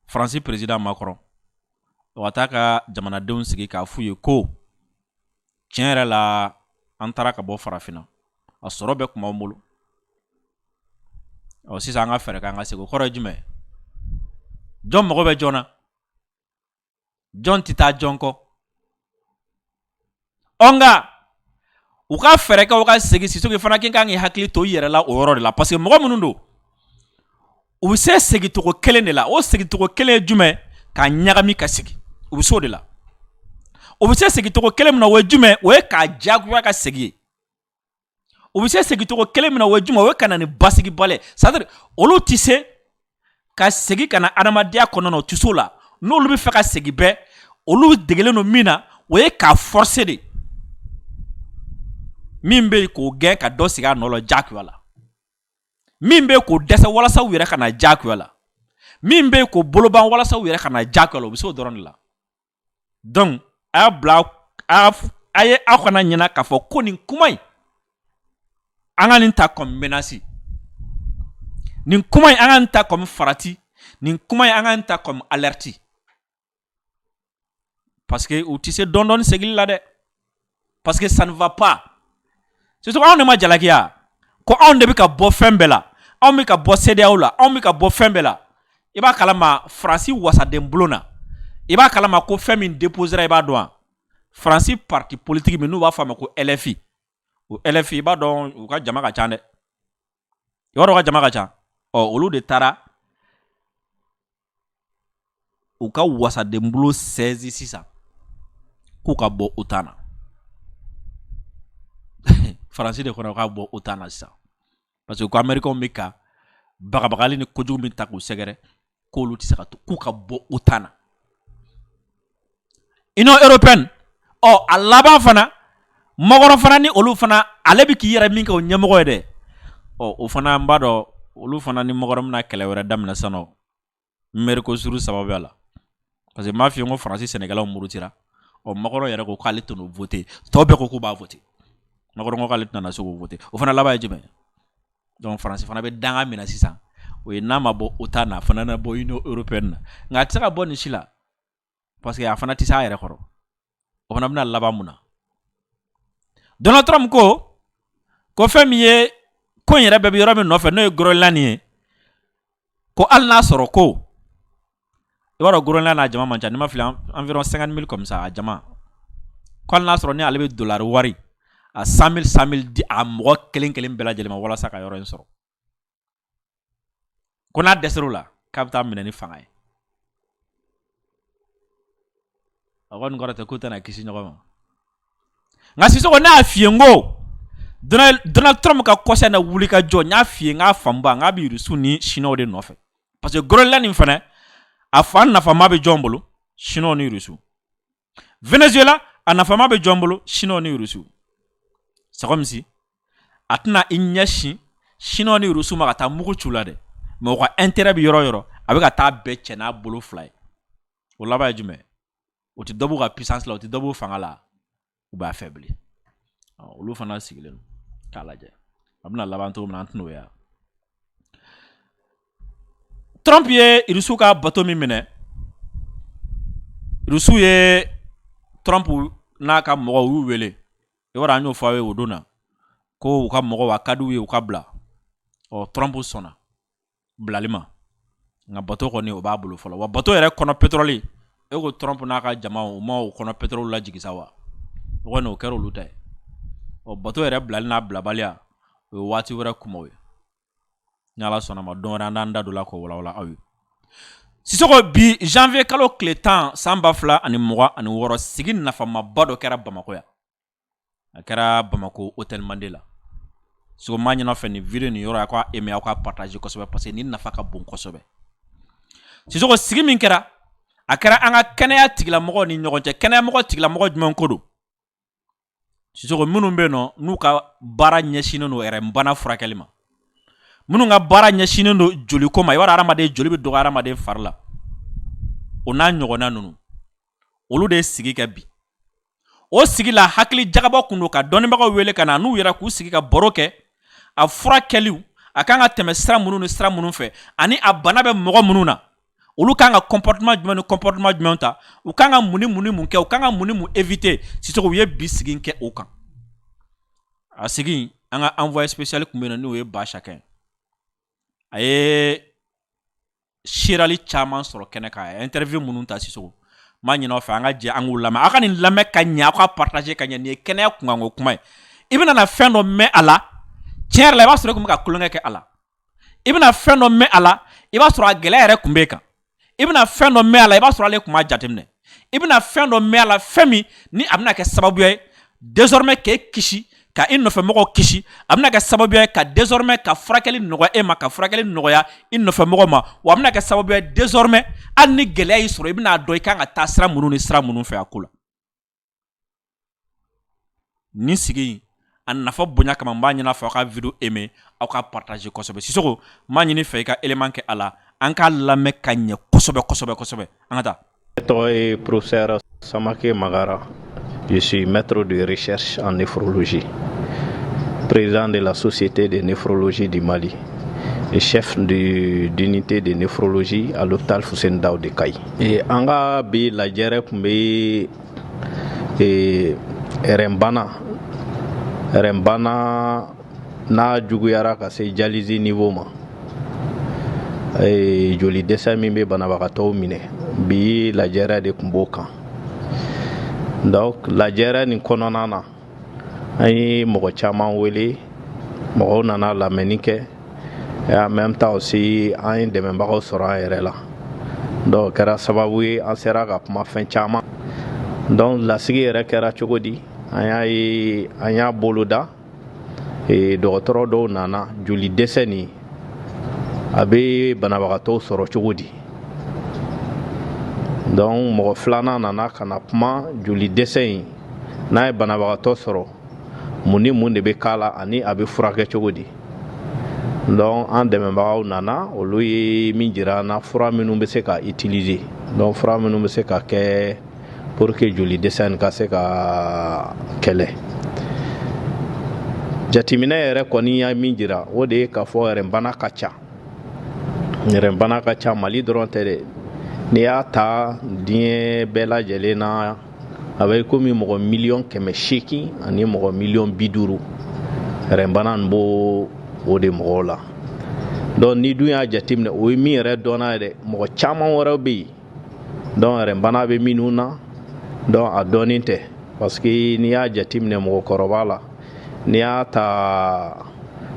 France président Macron wata ka jamanadenw sigi k'a f'u ye ko tiɲɛ yɛrɛ la an taara ka bɔ farafina a sɔrɔ bɛɛ kun b'an bolo sisan an ka fɛɛrɛ k'an ka segin o kɔrɔ ye jumɛn jɔn mago bɛ jɔn na jɔn tɛ taa jɔn kɔ nka u ka fɛɛrɛ kɛ u ka segin Sisoko fana k'i kan k'i hakili to i yɛrɛ la o yɔrɔ de la parce que mɔgɔ minnu don u bɛ se segincogo kelen de la o segincogo kelen ye jumɛn k'a ɲagami ka segin u bɛ se o de la u bɛ se segincogo kelen min na o ye jumɛn o ye k'a diyagoya ka segin ye u bɛ se segincogo kelen min na o ye jumɛn o ye ka na ni basigibale c'est-à-dire olu tɛ se ka segin ka na adamadenya kɔnɔna na o tɛ se o la n'olu bɛ fɛ ka segin bɛɛ olu degelen don min na o ye k'a forcer de min bɛ yen k'o gɛn ka dɔ sigi a nɔ la diyagoya la min bɛ yen k'o dɛsɛ walasa u yɛrɛ ka na diyagoya la min bɛ yen k'o boloban walasa u yɛrɛ ka na diyagoya la o bɛ se o dɔrɔn de la donc a y'a bila a ye aw kana ɲɛna k'a fɔ ko nin kuma in an ka nin ta comme menace nin kuma in an ka nin ta comme farati nin kuma in an ka nin ta comme alerte parce que u tɛ se dɔɔni segili la dɛ parce que ça ne va pas Sisoko anw de ma jalakiya ko anw de bɛ ka bɔ fɛn bɛɛ la anw bɛ ka bɔ CEDEAO la anw bɛ ka bɔ fɛn bɛɛ la i b'a kalama Faransi wasaden bulon na i b'a kalama ko fɛn min déposera i b'a dɔn wa Faransi parti politique min n'u b'a fɔ a ma ko LFI o LFI i b'a dɔn u ka jama ka ca dɛ i b'a dɔn u ka jama ka ca olu de taara u ka wasaden bulon saisis sisan k'u ka bɔ OTAN na Faransi de kɔnɔ u ka bɔ OTAN na sisan parce que ko Américains bɛ ka bagabagali ni kojugu min ta k'u sɛgɛrɛ k'olu tɛ se ka to k'u ka bɔ OTAN na Union européenne a laban fana Macron fana ni olu fana ale bɛ k'i yɛrɛ min kɛ o ɲɛmɔgɔ ye dɛ o fana n b'a dɔn olu fana ni Macron bɛna kɛlɛ wɛrɛ daminɛ sisan nɔ Mercosur sababuya la parce que m'a f'i ye ko Faransi Sɛnɛgalɛw murutira Macron yɛrɛ ko k'ale tɛ n'o voter tɔw bɛɛ ko k'u b'a voter Macron ko k'ale tɛna se k'o voter o fana laban ye jumɛn donc Faransi fana bɛ danga minɛ sisan o ye n'a ma bɔ OTAN na a fana na bɔ Union européenne na nka a tɛ se ka bɔ nin si la parce que a fana tɛ se a yɛrɛ kɔrɔ o fana bɛna laban mun na Donald Trump ko fɛn min ye ko in yɛrɛ bɛɛ bɛ yɔrɔ min nɔfɛ n'o ye Groenland ye ko hali n'a sɔrɔ ko i b'a dɔn Groenland n'a jama man ca n'i ma fili environ 50 000 comme ça a jama ko hali n'a sɔrɔ ni ale bɛ dollar wari a 100 000 di a mɔgɔ kelen kelen bɛɛ lajɛlen ma walasa ka yɔrɔ in sɔrɔ ko n'a dɛsɛr'o la k'a bɛ taa minɛ ni fanga ye a kɔni kɔrɔ tɛ ko tɛna kisi ɲɔgɔn ma nka Sisoko ne y'a f'i ye n ko Donald Trump ka kɔsɛ na wuli ka jɔ n y'a f'i ye n k'a fanba n k'a bɛ Rusiw ni Chinois de nɔfɛ parce que Groenland in fana a fan nafama bɛ jɔn bolo Chinois ni Rusiw Venezuela a nafama bɛ jɔn bolo Chinois ni Rusiw c'est comme si a tɛna i ɲɛsin Chinois ni Rusiw ma ka taa mugu ci u la dɛ mais u ka intérêt bɛ yɔrɔ o yɔrɔ a bɛ ka taa bɛɛ cɛ n'a bolo fila ye o laban ye jumɛn o tɛ dɔ b'u ka puissance la o tɛ dɔ b'u fanga la u b'a faiblir olu fana sigilen don k'a lajɛ a bɛna laban cogo min na an tɛn'o ye Trump ye Rusiw ka bateau min minɛ Rusiw ye Trump n'a ka mɔgɔw y'u wele i b'a dɔn an y'o fɔ aw ye o don na ko u ka mɔgɔw a ka d'u ye u ka bila Trump sɔnna bilali ma nka bateau kɔni o b'a bolo fɔlɔ wa bateau yɛrɛ kɔnɔ pétrole e ko Trump n'a ka jama u ma o kɔnɔ pétrole lajigin sa wa o kɔni o kɛra olu ta ye bateau yɛrɛ bilali n'a bilabaliya o ye waati wɛrɛ kumaw ye ni Ala sɔnna ma don wɛrɛ an t'an da don la k'o walawala aw ye Sisoko bi janvier kalo tile 10 san 2026 sigi nafamaba dɔ kɛra Bamako yan a kɛra Bamako hôtel Mandela Sisoko maa ɲɛna fɛ nin video nin yɔrɔ a k'a aimer a k'a partager kosɛbɛ parce que nin nafa ka bon kosɛbɛ Sisoko sigi min kɛra a kɛra an ka kɛnɛya tigilamɔgɔw ni ɲɔgɔn cɛ kɛnɛyamɔgɔ tigilamɔgɔ jumɛn ko don Sisoko minnu bɛ yen nɔ n'u ka baara ɲɛsinnen don yɛrɛ bana furakɛli ma minnu ka baara ɲɛsinnen don joliko ma i b'a dɔn hadamaden joli bɛ dɔgɔ hadamaden fari la o n'a ɲɔgɔnna ninnu olu de ye sigi kɛ bi o sigi la hakili jagabɔ kun don ka dɔnnibagaw wele ka na n'u yɛrɛ k'u sigi ka baro kɛ a furakɛliw a kan ka tɛmɛ sira minnu ni sira minnu fɛ ani a bana bɛ mɔgɔ minnu na olu kan ka comportement jumɛn ni comportement jumɛn ta u kan ka mun kɛ u kan ka mun éviter Sisoko u ye bi sigi kɛ o kan a sigi an ka envoyé spécial kun bɛ n'o ye Ba Chacun a ye sirali caman sɔrɔ kɛnɛ kan a ye interview minnu ta Sisoko m'a ɲinɛ aw fɛ an ka jɛ an k'u lamɛn aw ka nin lamɛn ka ɲɛ aw ka partager ka ɲɛ nin ye kɛnɛya kunkanko kuma ye i bɛna na fɛn dɔ mɛn a la tiɲɛ yɛrɛ la i b'a sɔrɔ i kun bɛ ka kulonkɛ kɛ a la i bɛna fɛn dɔ mɛn a la i b'a sɔrɔ a gɛlɛya yɛrɛ kun b'e kan i bɛna fɛn dɔ mɛn a la i b'a sɔrɔ ale kun b'a jateminɛ i bɛna fɛn dɔ mɛn a la fɛn min ni a bɛna kɛ sababu ye désormais k'e kisi ka i nɔfɛmɔgɔw kisi a bɛna kɛ sababu ye ka désormais ka furakɛli nɔgɔya e ma ka furakɛli nɔgɔya i nɔfɛmɔgɔw ma wa a bɛna kɛ sababu ye désormais hali ni gɛlɛya y'i sɔrɔ i bɛna dɔn i kan ka taa sira minnu ni sira minnu fɛ a ko la nin sigi a nafa bonya kama n b'a ɲin'a fɛ aw ka vidéo aimer aw ka partager kosɛbɛ Sisoko n b'a ɲini fɛ i ka élément kɛ a la an k'a lamɛn ka ɲɛ kosɛbɛ an ka taa. Ne tɔgɔ ye professeur Samake Magara. Je suis maître de recherche en néphrologie, président de la Société de néphrologie du Mali et chef d'unité de néphrologie à l'hôpital Foussène Daouda de Kayi. Et anga bi la jere kumbe rembana na juguyara ka se dialyse niveau ma. Et joli desa min be banabagatɔw minɛ bi la jere de kumbo kan. Donc la jɛrɛ nin kɔnɔna na an ye mɔgɔ caman wele mɔgɔw nana lamɛnni kɛ et en même temps aussi an ye dɛmɛbagaw sɔrɔ an yɛrɛ la donc kɛra sababu ye an sera ka kuma fɛn caman donc lasigi yɛrɛ kɛra cogo di an y'a boloda dɔgɔtɔrɔ dɔw nana joli dɛsɛ nin a bɛ banabagatɔw sɔrɔ cogo di. Donc mɔgɔ filanan nana kana kuma joli dɛsɛ in n'a ye banabagatɔ sɔrɔ mun ni mun de bɛ k'a la ani a bɛ furakɛ cogo di. Donc an dɛmɛbagaw nana olu ye min jira an na fura minnu bɛ se ka utiliser donc fura minnu bɛ se ka kɛ pour que joli dɛsɛ in ka se ka kɛlɛ. Jateminɛ yɛrɛ kɔni y'a min jira o de ye k'a fɔ rɛnbana ka ca rɛnbana ka ca Mali dɔrɔn tɛ dɛ. N'i y'a ta diɲɛ bɛɛ lajɛlen na a bɛ komi mɔgɔ 800,000 ani mɔgɔ 50,000 rɛnbana nin b'o de mɔgɔw la. Donc ni dun y'a jateminɛ o ye min yɛrɛ dɔnna ye dɛ mɔgɔ caman wɛrɛ bɛ yen donc rɛnbana bɛ minnu na donc a dɔnnen tɛ parce que n'i y'a jateminɛ mɔgɔkɔrɔba la n'i y'a ta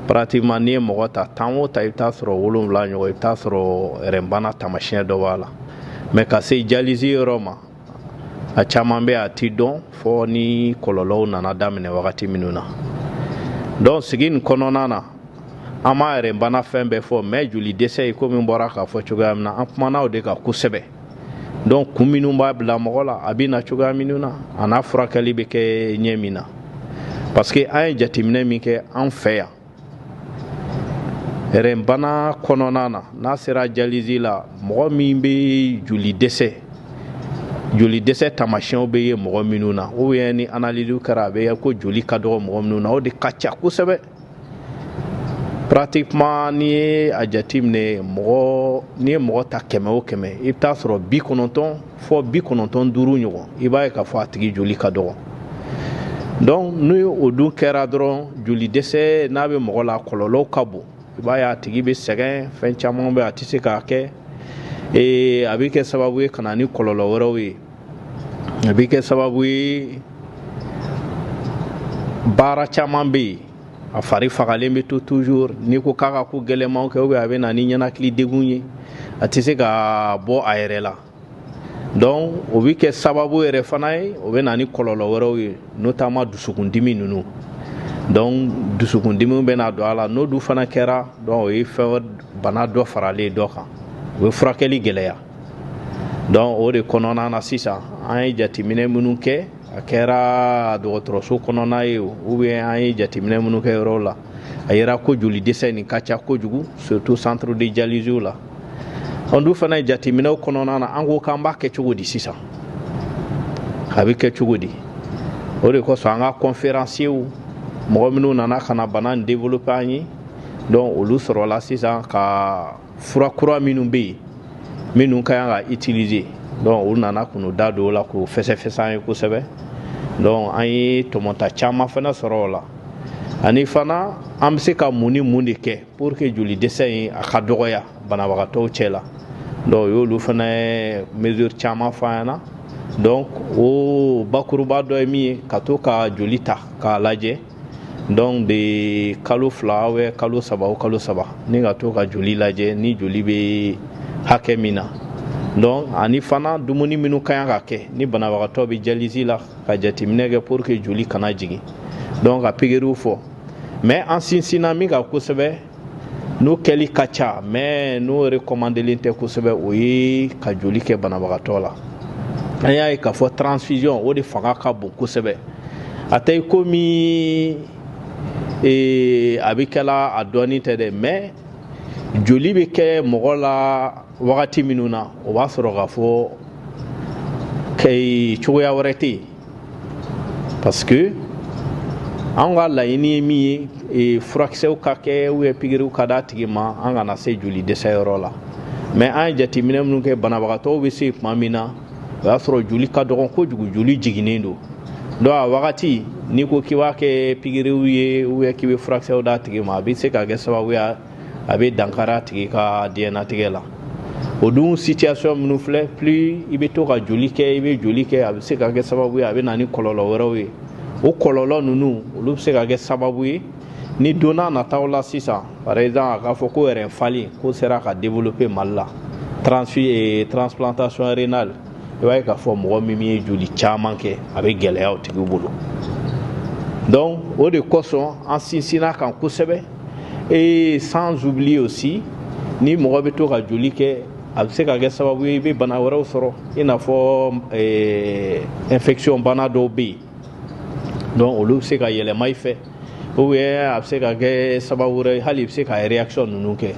pratiquement n'i ye mɔgɔ ta 10 o 10 i bɛ taa sɔrɔ 7 ɲɔgɔn i bɛ taa sɔrɔ rɛnbana taamasiyɛn dɔ b'a la. Mais ka se dialyse yɔrɔ ma a caman bɛ a ti dɔn fɔ ni kɔlɔlɔw nana daminɛ wagati minnu na. Donc sigi nin kɔnɔna na an m'a rɛnbana fɛn bɛɛ fɔ mais joli dɛsɛ ye komi n bɔra k'a fɔ cogoya min na an kumana o de kan kosɛbɛ. Donc kun minnu b'a bila mɔgɔ la a bɛ na cogoya minnu na a n'a furakɛli bɛ kɛ ɲɛ min na parce que an ye jateminɛ min kɛ an fɛ yan rɛnbana kɔnɔna na n'a sera dialyse la mɔgɔ min bɛ joli dɛsɛ taamasiyɛnw bɛ ye mɔgɔ minnu na ou bien ni analyse kɛra a bɛ ye ko joli ka dɔgɔ mɔgɔ minnu na o de ka ca kosɛbɛ. Pratiquement n'i ye a jateminɛ n'i ye mɔgɔ ta 100 o 100 i bɛ taa sɔrɔ 90 fɔ 95 ɲɔgɔn i b'a ye k'a fɔ a tigi joli ka dɔgɔ. Donc ni o dun kɛra dɔrɔn joli dɛsɛ n'a bɛ mɔgɔ la kɔlɔlɔw ka bon. I b'a ye a tigi bɛ sɛgɛn fɛn caman bɛ a tɛ se k'a kɛ a bɛ kɛ sababu ye ka na ni kɔlɔlɔ wɛrɛw ye a bɛ kɛ sababu ye baara caman bɛ yen a fari fagalen bɛ to toujours n'i ko k'a ka ko gɛlɛnmanw kɛ ou bien a bɛ na ni ɲɛnakili degun ye a tɛ se ka bɔ a yɛrɛ la. Donc o bɛ kɛ sababu yɛrɛ fana ye o bɛ na ni kɔlɔlɔ wɛrɛw ye notamment dusukundimi ninnu. Donc dusukundimi bɛ na don a la n'o dun fana kɛra donc o ye bana dɔ faralen dɔ kan o ye furakɛli gɛlɛya. Donc o de kɔnɔna na sisan an ye jateminɛ minnu kɛ a kɛra dɔgɔtɔrɔso kɔnɔna ye ou bien an ye jateminɛ minnu kɛ yɔrɔ la a yera ko joli dɛsɛ nin ka ca kojugu surtout centre de dialyse la. An dun fana ye jateminɛw kɔnɔna na an ko k'an b'a kɛ cogo di sisan a bɛ kɛ cogo di o de kosɔn an ka conférenciers mɔgɔ minnu nana ka na bana in développer an ye donc olu sɔrɔla sisan ka fura kura minnu bɛ yen minnu ka kan ka utiliser donc olu nana k'u da don o la k'u fɛsɛfɛsɛ an ye kosɛbɛ donc an ye tɔmɔta caman fana sɔrɔ o la ani fana an bɛ se ka mun ni mun de kɛ pour que joli dɛsɛ in a ka dɔgɔya banabagatɔw cɛ la donc o y'olu fana ye mesure caman fɔ an ɲɛna donc o bakuruba dɔ ye min ye ka to ka joli ta k'a lajɛ donc de kalo 2 ou kalo 3 o kalo 3 ni ka to ka joli lajɛ ni joli bɛ hakɛ min na donc ani fana dumuni minnu ka kan ka kɛ ni banabagatɔ bɛ dialyse la ka jateminɛ kɛ pour que joli kana jigin donc ka pikiriw fɔ mais an sinsinna min kan kosɛbɛ n'o kɛli ka ca mais n'o recommandelen tɛ kosɛbɛ o ye ka joli kɛ banabagatɔ la an y'a ye k'a fɔ transfusion o de fanga ka bon kosɛbɛ a tɛ komi a bɛ kɛla a dɔɔnin tɛ dɛ mais joli bɛ kɛ mɔgɔ la wagati minnu na o b'a sɔrɔ k'a fɔ cogoya wɛrɛ tɛ yen parce que an ka laɲini ye min ye furakisɛw ka kɛ ou pikiriw ka d'a tigi ma an kana se joli dɛsɛyɔrɔ la mais an ye jateminɛ minnu kɛ banabagatɔw bɛ se tuma min na o y'a sɔrɔ joli ka dɔgɔn kojugu joli jiginnen don donc a wagati n'i ko k'i b'a kɛ pikiriw ye ou k'i bɛ furakisɛw d'a tigi ma a bɛ se ka kɛ sababu ye a bɛ dankari a tigi ka diɲɛnatigɛ la o dun situation minnu filɛ plus i bɛ to ka joli kɛ i bɛ joli kɛ a bɛ se ka kɛ sababu ye a bɛ na ni kɔlɔlɔ wɛrɛw ye o kɔlɔlɔ ninnu olu bɛ se ka kɛ sababu ye ni don n'a nataw la sisan par exemple a k'a fɔ ko yɛrɛ fali ko sera ka développer Mali la transplantation rénale i b'a ye k'a fɔ mɔgɔ min ye joli caman kɛ a bɛ gɛlɛya o tigi bolo donc o de kosɔn an sinsinna kan kosɛbɛ et sans oublier aussi ni mɔgɔ bɛ to ka joli kɛ a bɛ se ka kɛ sababu ye i bɛ bana wɛrɛw sɔrɔ i n'a fɔ infection bana dɔw bɛ yen donc olu bɛ se ka yɛlɛma i fɛ ou bien a bɛ se ka kɛ sababu wɛrɛ hali i bɛ se ka réaction ninnu kɛ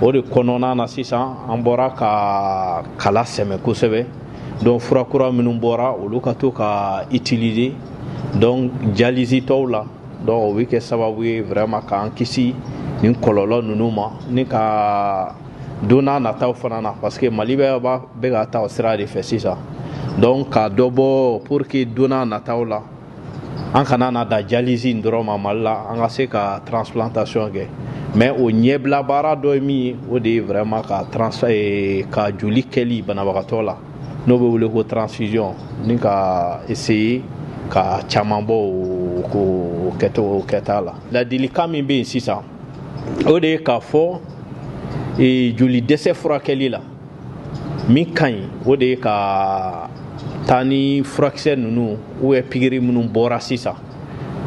o de kɔnɔna na sisan an bɔra ka kala sɛmɛ kosɛbɛ donc fura kura minnu bɔra olu ka to ka utiliser donc dialyse tɔw la donc o bɛ kɛ sababu ye vraiment k'an kisi nin kɔlɔlɔ ninnu ma ni ka don n'a nataw fana na parce que Mali bɛ ka taa o sira de fɛ sisan donc ka dɔ bɔ pour que don n'a nataw la an kana na da dialyse dɔrɔn ma Mali la an ka se ka transplantation kɛ mais o ɲɛbila baara dɔ ye min ye o de ye vraiment ka joli kɛli banabagatɔ la n'o bɛ wele ko transfusion ni ka essayer ka caman bɔ o kɛta la ladilikan min bɛ yen sisan o de ye k'a fɔ joli dɛsɛ furakɛli la min ka ɲi o de ye ka taa ni furakisɛ ninnu ou pikiri minnu bɔra sisan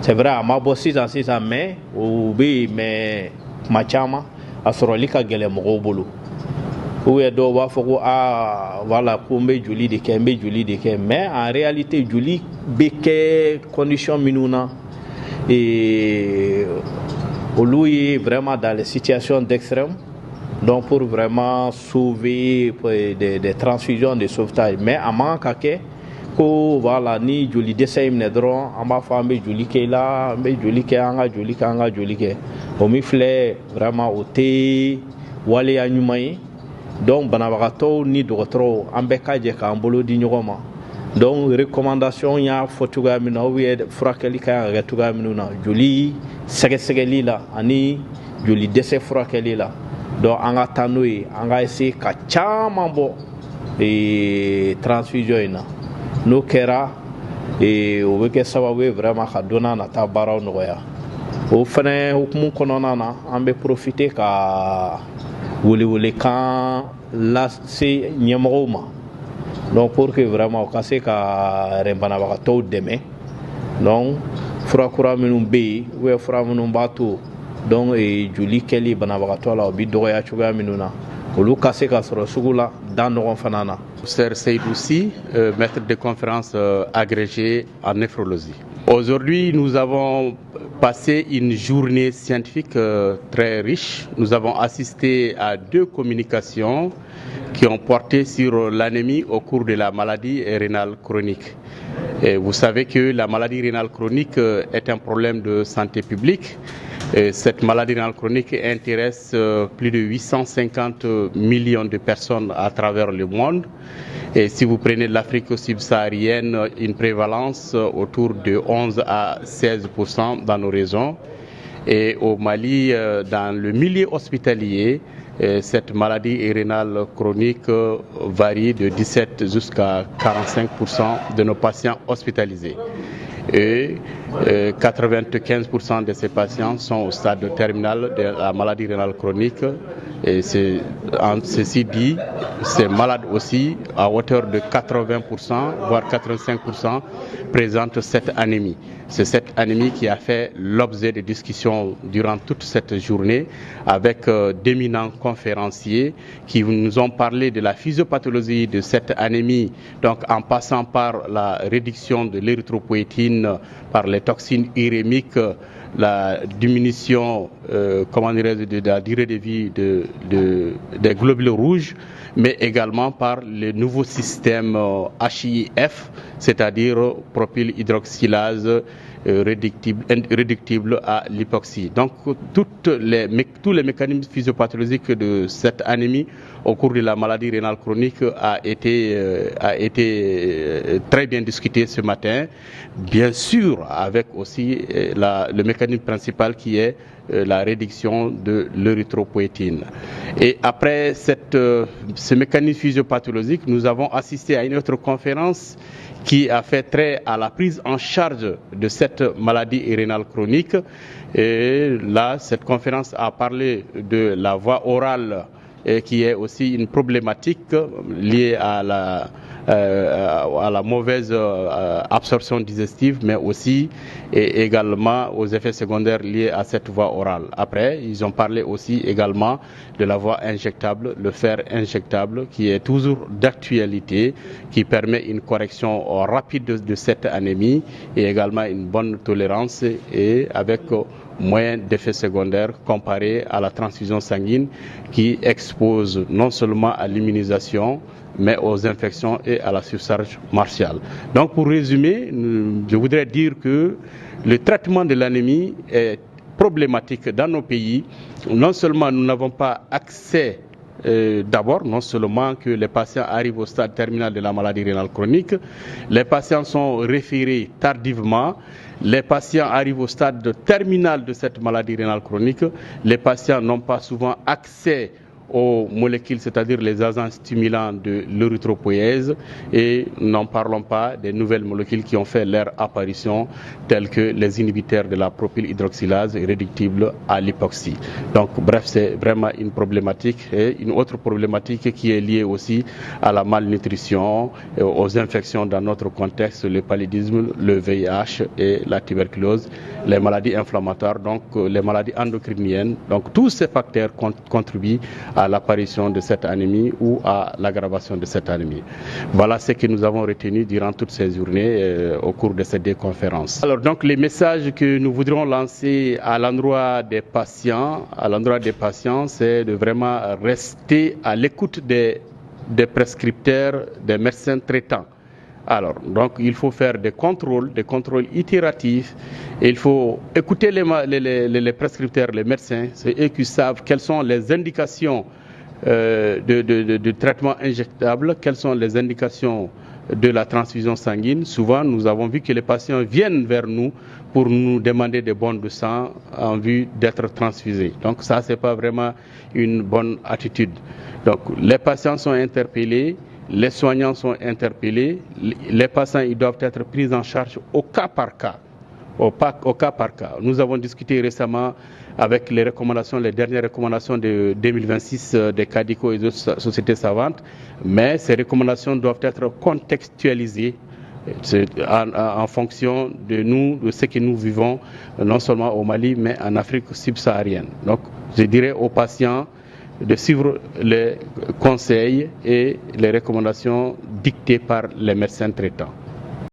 c'est vrai a ma bɔ sisan mais o bɛ yen mais kuma caman a sɔrɔli ka gɛlɛn mɔgɔw bolo ou dɔw b'a fɔ ko voilà ko n bɛ joli de kɛ mais en réalité joli bɛ kɛ condition minnu na olu ye vraiment dans les situations d'extrême donc pour vraiment sauver des transfusions de sauvetage mais a man ka kɛ ko voilà ni joli dɛsɛ in minɛ dɔrɔn an b'a fɔ an bɛ joli kɛ la an bɛ joli kɛ an ka joli kɛ o min filɛ vraiment o tɛ waleya ɲuman ye donc banabagatɔw ni dɔgɔtɔrɔw an bɛɛ ka jɛ k'an bolo di ɲɔgɔn ma donc recommandation y'a fɔ cogoya min na ou bien furakɛli ka kan ka kɛ cogoya minnu na joli sɛgɛsɛgɛli la ani joli dɛsɛ furakɛli la donc an ka taa n'o ye an ka essayer ka caman bɔ transfusion in na n'o kɛra o bɛ kɛ sababu ye vraiment ka don n'a nata baaraw nɔgɔya o fana hukumu kɔnɔna na an bɛ profiter ka welewelekan lase ɲɛmɔgɔw ma donc pour que vraiment u ka se ka banabagatɔw dɛmɛ donc fura kura minnu bɛ yen ou bien fura minnu b'a to donc joli kɛli banabagatɔ la o bɛ dɔgɔya cogoya minnu na olu ka se ka sɔrɔ sugu la da ɲɔgɔn fana na. Professeur Seydou Sy, maître de conférence agrégé en néphrologie. Aujourd'hui, nous avons passé une journée scientifique très riche. Nous avons assisté à 2 communications qui ont porté sur l'anémie au cours de la maladie rénale chronique. Et vous savez que la maladie rénale chronique est un problème de santé publique Cette maladie rénale chronique intéresse plus de 850 millions de personnes à travers le monde. Et si vous prenez l'Afrique subsaharienne, une prévalence autour de 11 à 16% dans nos régions. Et au Mali, dans le milieu hospitalier, cette maladie rénale chronique varie de 17 jusqu'à 45% de nos patients hospitalisés. Et 95% de ces patients sont au stade terminal de la maladie rénale chronique. Et ceci dit, ces malades aussi, à hauteur de 80%, voire 85%, présentent cette anémie. C'est cette anémie qui a fait l'objet de discussions durant toute cette journée avec d'éminents conférenciers qui nous ont parlé de la physiopathologie de cette anémie, donc en passant par la réduction de l'érythropoïétine, par les toxines urémiques, la diminution de la durée de vie des globules rouges, mais également par le nouveau système HIF, c'est-à-dire propylhydroxylase réductible à l'hypoxie. Donc tous les mécanismes physiopathologiques de cette anémie au cours de la maladie rénale chronique a été très bien discuté ce matin, bien sûr avec aussi le mécanisme principal qui est la réduction de l'érythropoïétine. Et après ce mécanisme physiopathologique, nous avons assisté à une autre conférence qui a fait trait à la prise en charge de cette maladie rénale chronique. Et là, cette conférence a parlé de la voie orale, qui est aussi une problématique liée à la mauvaise absorption digestive, mais aussi et également aux effets secondaires liés à cette voie orale. Après, ils ont parlé aussi également de la voie injectable, le fer injectable, qui est toujours d'actualité, qui permet une correction rapide de cette anémie et également une bonne tolérance et avec moins d'effets secondaires comparé à la transfusion sanguine qui expose non seulement à l'immunisation mais aux infections et à la surcharge martiale. Donc pour résumer, je voudrais dire que le traitement de l'anémie est problématique dans nos pays. Non seulement nous n'avons pas accès d'abord, non seulement que les patients arrivent au stade terminal de la maladie rénale chronique, les patients sont référés tardivement, les patients arrivent au stade terminal de cette maladie rénale chronique, les patients n'ont pas souvent accès aux molécules, c'est-à-dire les agents stimulants de l'érythropoïèse, et n'en parlons pas des nouvelles molécules qui ont fait leur apparition, telles que les inhibiteurs de la propylhydroxylase réductible à l'hypoxie. Donc bref, c'est vraiment une problématique, et une autre problématique qui est liée aussi à la malnutrition, aux infections dans notre contexte, le paludisme, le VIH et la tuberculose, les maladies inflammatoires, donc les maladies endocriniennes. Donc tous ces facteurs contribuent à l'apparition de cette anémie ou à l'aggravation de cette anémie. Voilà ce que nous avons retenu durant toutes ces journées au cours de ces deux conférences. Alors donc les messages que nous voudrions lancer à l'endroit des patients, c'est de vraiment rester à l'écoute des prescripteurs, des médecins traitants. Alors, donc, il faut faire des contrôles itératifs. Et il faut écouter les prescripteurs, les médecins. C'est eux qui savent quelles sont les indications de traitement injectable, quelles sont les indications de la transfusion sanguine. Souvent, nous avons vu que les patients viennent vers nous pour nous demander des bons de sang en vue d'être transfusés. Donc, ça, c'est pas vraiment une bonne attitude. Donc, les patients sont interpellés. Les soignants sont interpellés, les patients ils doivent être pris en charge au cas par cas. Au cas par cas. Nous avons discuté récemment avec les dernières recommandations de 2026 des CADICO et d'autres sociétés savantes, mais ces recommandations doivent être contextualisées en fonction de ce que nous vivons, non seulement au Mali, mais en Afrique subsaharienne. Donc, je dirais aux patients de suivre les conseils et les recommandations dictées par les médecins traitants.